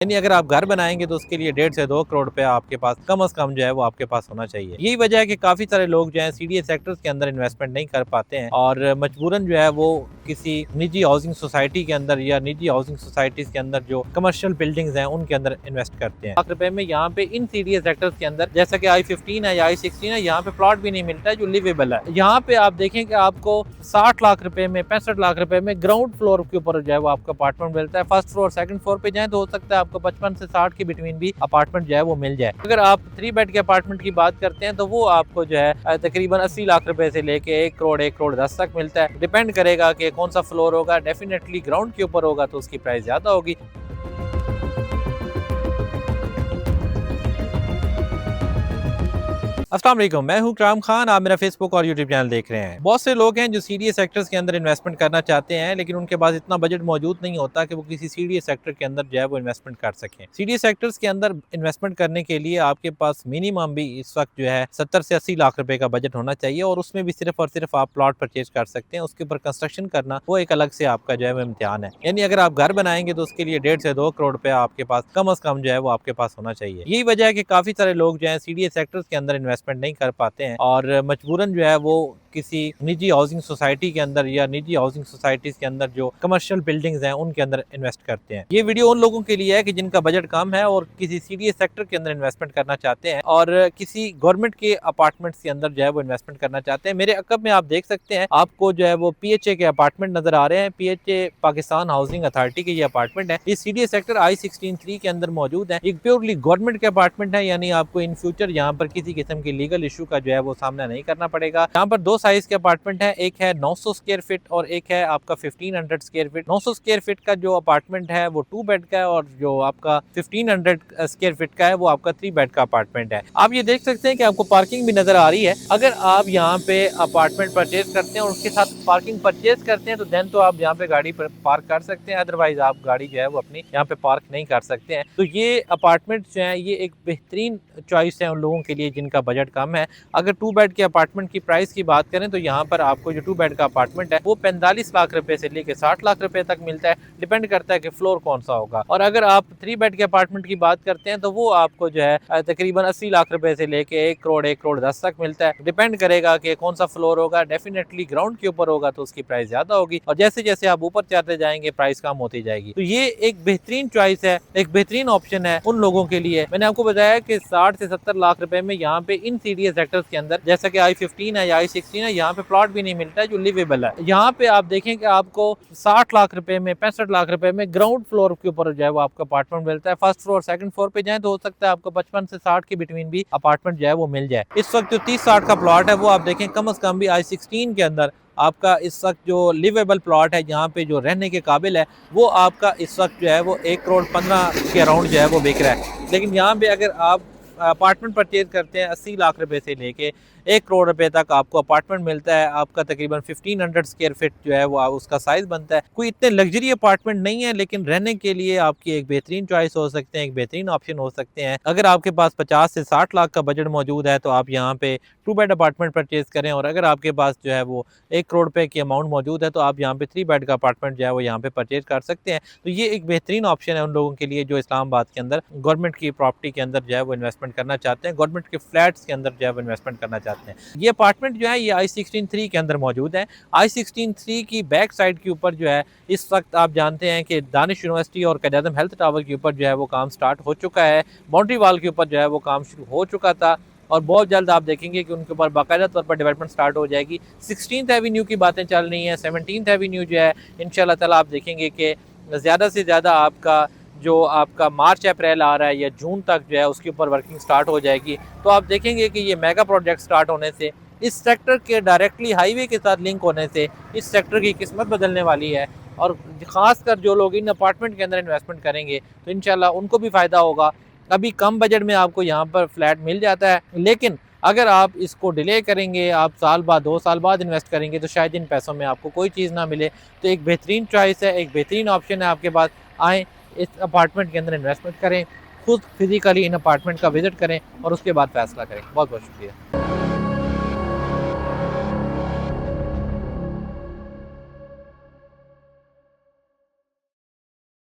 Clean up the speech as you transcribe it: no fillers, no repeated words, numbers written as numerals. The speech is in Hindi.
यानी अगर आप घर बनाएंगे तो उसके लिए 1.5 से 2 करोड़ रुपया आपके पास कम से कम जो है वो आपके पास होना चाहिए। यही वजह है कि काफी सारे लोग जो है सीडीए सेक्टर्स के अंदर इन्वेस्टमेंट नहीं कर पाते हैं और मजबूरन जो है वो किसी निजी हाउसिंग सोसाइटी के अंदर या निजी हाउसिंग सोसाइटीज के अंदर जो कमर्शियल बिल्डिंग्स हैं उनके अंदर इन्वेस्ट करते हैं। लाख रुपए में यहाँ पे इन सीडीए सेक्टर्स के अंदर जैसा कि I-15 है या I-16 है, यहाँ पे प्लॉट भी नहीं मिलता है जो लिवेबल है। यहाँ पे आप देखें कि आपको 60 लाख रुपए में 65 लाख रुपए में ग्राउंड फ्लोर के ऊपर जो है वो आपका अपार्टमेंट मिलता है। फर्स्ट फ्लोर सेकंड फ्लोर पे जाए तो हो सकता है आपको 55 से 60 के बिटवीन भी अपार्टमेंट जो है वो मिल जाए। अगर आप 3 बेड के अपार्टमेंट की बात करते हैं तो वो आपको जो है तकरीबन 80 लाख रुपए से लेके 1 करोड़ 1 करोड़ 10 तक मिलता है। डिपेंड करेगा कि कौन सा फ्लोर होगा, डेफिनेटली ग्राउंड के ऊपर होगा तो उसकी प्राइस ज्यादा होगी। अस्सलाम वालेकुम, मैं हूं इकराम खान। आप मेरा फेसबुक और यूट्यूब चैनल देख रहे हैं। बहुत से लोग हैं जो सीडीए सेक्टर्स के अंदर इन्वेस्टमेंट करना चाहते हैं लेकिन उनके पास इतना बजट मौजूद नहीं होता कि वो किसी सीडीए सेक्टर के अंदर जो है वो इन्वेस्टमेंट कर सकें। सीडीए सेक्टर्स के अंदर इन्वेस्टमेंट करने के लिए आपके पास मिनिमम भी इस वक्त जो है 70 से 80 लाख रुपए का बजट होना चाहिए और उसमें भी सिर्फ और सिर्फ आप प्लॉट परचेज कर सकते हैं। उसके ऊपर कंस्ट्रक्शन करना वो एक अलग से आपका जो है वो इम्तिहान है। यानी अगर आप घर बनाएंगे तो उसके लिए 1.5 से 2 करोड़ रुपया आपके पास कम से कम जो है वो आपके पास होना चाहिए। यही वजह है कि काफी सारे लोग जो है सीडीए सेक्टर्स के अंदर इन्वेस्टमेंट नहीं कर पाते हैं और मजबूरन जो है वो किसी निजी हाउसिंग सोसाइटी के अंदर या निजी हाउसिंग सोसाइटीज के अंदर जो कमर्शियल बिल्डिंग्स हैं उनके अंदर इन्वेस्ट करते हैं। ये वीडियो उन लोगों के लिए है कि जिनका बजट कम है और किसी सीडीए सेक्टर के अंदर इन्वेस्टमेंट करना चाहते हैं और किसी गवर्नमेंट के अपार्टमेंट्स के अंदर जो है वो इन्वेस्टमेंट करना चाहते हैं। मेरे अकब में आप देख सकते हैं, आपको जो है वो PHA के अपार्टमेंट नजर आ रहे हैं। PHA पाकिस्तान हाउसिंग अथॉरिटी के ये अपार्टमेंट है। ये सीडीए सेक्टर I-16 के अंदर मौजूद है। एक प्योरली गवर्नमेंट के अपार्टमेंट है, यानी आपको इन फ्यूचर यहाँ पर किसी किस्म की लीगल इशू का जो है वो सामना नहीं करना पड़ेगा। यहाँ पर 2 साइज के अपार्टमेंट है, एक है 900 स्क्वायर फीट और एक है आपका 1500 स्क्वायर फीट। 900 स्क्वायर फीट का जो अपार्टमेंट है वो 2 बेड का है और जो आपका 1500 स्क्वायर फीट का है वो आपका 3 बेड का अपार्टमेंट है। आप ये देख सकते हैं कि आपको पार्किंग भी नजर आ रही है। अगर आप यहाँ पे अपार्टमेंट परचेज करते हैं और उसके साथ पार्किंग परचेज करते हैं तो देन तो आप यहाँ पे गाड़ी पार्क कर सकते हैं, अदरवाइज आप गाड़ी जो है वो अपनी यहाँ पे पार्क नहीं कर सकते हैं। तो ये अपार्टमेंट जो है ये एक बेहतरीन चॉइस है उन लोगों के लिए जिनका बजट कम है। अगर 2 बेड के अपार्टमेंट की प्राइस की बात करें तो यहाँ पर आपको जो 2 बेड का अपार्टमेंट है वो 45 लाख रुपए से लेकर 60 लाख रुपए तक मिलता है। डिपेंड करता है कि फ्लोर कौन सा होगा। और अगर आप 3 बेड के अपार्टमेंट की बात करते हैं तो वो आपको जो है तकरीबन 80 लाख रुपए से लेके 1 करोड़ 1 करोड़ 10 तक मिलता है। डिपेंड करेगा कि कौन सा फ्लोर होगा, डेफिनेटली ग्राउंड के ऊपर होगा तो उसकी प्राइस ज्यादा होगी और जैसे जैसे आप ऊपर चढ़ते जाएंगे प्राइस कम होती जाएगी। तो ये एक बेहतरीन चॉइस है, एक बेहतरीन ऑप्शन है उन लोगों के लिए। मैंने आपको बताया कि 60 से 70 लाख रुपए में यहाँ पे इन सीडीए सेक्टर्स के अंदर जैसा कि I-15 है या I-16 है, यहाँ पे प्लॉट भी नहीं मिलता है जो लिवेबल है। यहाँ पे आप देखें कि आपको 60 लाख रुपए में 65 लाख रुपए में ग्राउंड फ्लोर के ऊपर जो है वो आपका अपार्टमेंट मिलता है। फर्स्ट फ्लोर सेकंड फ्लोर पे जाए तो हो सकता है आपको 55 से 60 के बिटवीन भी अपार्टमेंट जो है वो मिल जाए। इस वक्त जो 30-60 का प्लॉट है वो आप देखें कम से कम भी I-16 के अंदर आपका इस वक्त जो लिवेबल प्लॉट है, यहाँ पे जो रहने के काबिल है, वो आपका इस वक्त जो है वो 1 करोड़ 15 के अराउंड जो है वो बिक रहा है। लेकिन यहाँ पे अगर आप अपार्टमेंट परचेज करते हैं 80 लाख रुपए से लेके 1 करोड़ रुपए तक आपको अपार्टमेंट मिलता है। आपका तकरीबन 1500 स्क्वायर फीट जो है वो उसका साइज बनता है। कोई इतने लग्जरी अपार्टमेंट नहीं है लेकिन रहने के लिए आपकी एक बेहतरीन चॉइस हो सकते हैं, एक बेहतरीन ऑप्शन हो सकते हैं। अगर आपके पास 50 से 60 लाख का बजट मौजूद है तो आप यहाँ पे 2 बेड अपार्टमेंट परचेज करें और अगर आपके पास जो है वो 1 करोड़ रुपए की अमाउंट मौजूद है तो आप यहाँ पे 3 बेड का अपार्टमेंट जो है वो यहाँ पे परचेज कर सकते हैं। तो ये एक बेहतरीन ऑप्शन है उन लोगों के लिए जो इस्लामाबाद के अंदर गवर्नमेंट की प्रॉपर्टी के अंदर जो है वो इन्वेस्टमेंट करना चाहते हैं, गवर्नमेंट के फ्लैट्स के अंदर जो है वो इन्वेस्टमेंट करना चाहते हैं। ये अपार्टमेंट जो है ये I-16 के अंदर मौजूद है। I-16 की बैक साइड के ऊपर जो है इस वक्त आप जानते हैं कि दानिश यूनिवर्सिटी और कायद-ए-आज़म हेल्थ टावर के ऊपर जो है वो काम स्टार्ट हो चुका है। बाउंड्री वाल के ऊपर जो है वो काम शुरू हो चुका था और बहुत जल्द आप देखेंगे कि उनके ऊपर बाकायदा तौर पर डेवलपमेंट स्टार्ट हो जाएगी। 16th एवेन्यू की बातें चल रही हैं, 17th एवेन्यू जो है इंशाल्लाह ताला आप देखेंगे कि ज़्यादा से ज़्यादा आपका मार्च अप्रैल आ रहा है या जून तक जो है उसके ऊपर वर्किंग स्टार्ट हो जाएगी। तो आप देखेंगे कि ये मेगा प्रोजेक्ट स्टार्ट होने से, इस सेक्टर के डायरेक्टली हाईवे के साथ लिंक होने से इस सेक्टर की किस्मत बदलने वाली है और ख़ासकर जो लोग इन अपार्टमेंट के अंदर इन्वेस्टमेंट करेंगे तो इंशाल्लाह उनको भी फ़ायदा होगा। अभी कम बजट में आपको यहाँ पर फ्लैट मिल जाता है लेकिन अगर आप इसको डिले करेंगे, आप साल बाद 2 साल बाद इन्वेस्ट करेंगे तो शायद इन पैसों में आपको कोई चीज़ ना मिले। तो एक बेहतरीन चॉइस है, एक बेहतरीन ऑप्शन है आपके पास। आएँ इस अपार्टमेंट के अंदर इन्वेस्टमेंट करें, खुद फिजिकली इन अपार्टमेंट का विजिट करें और उसके बाद फैसला करें। बहुत बहुत शुक्रिया।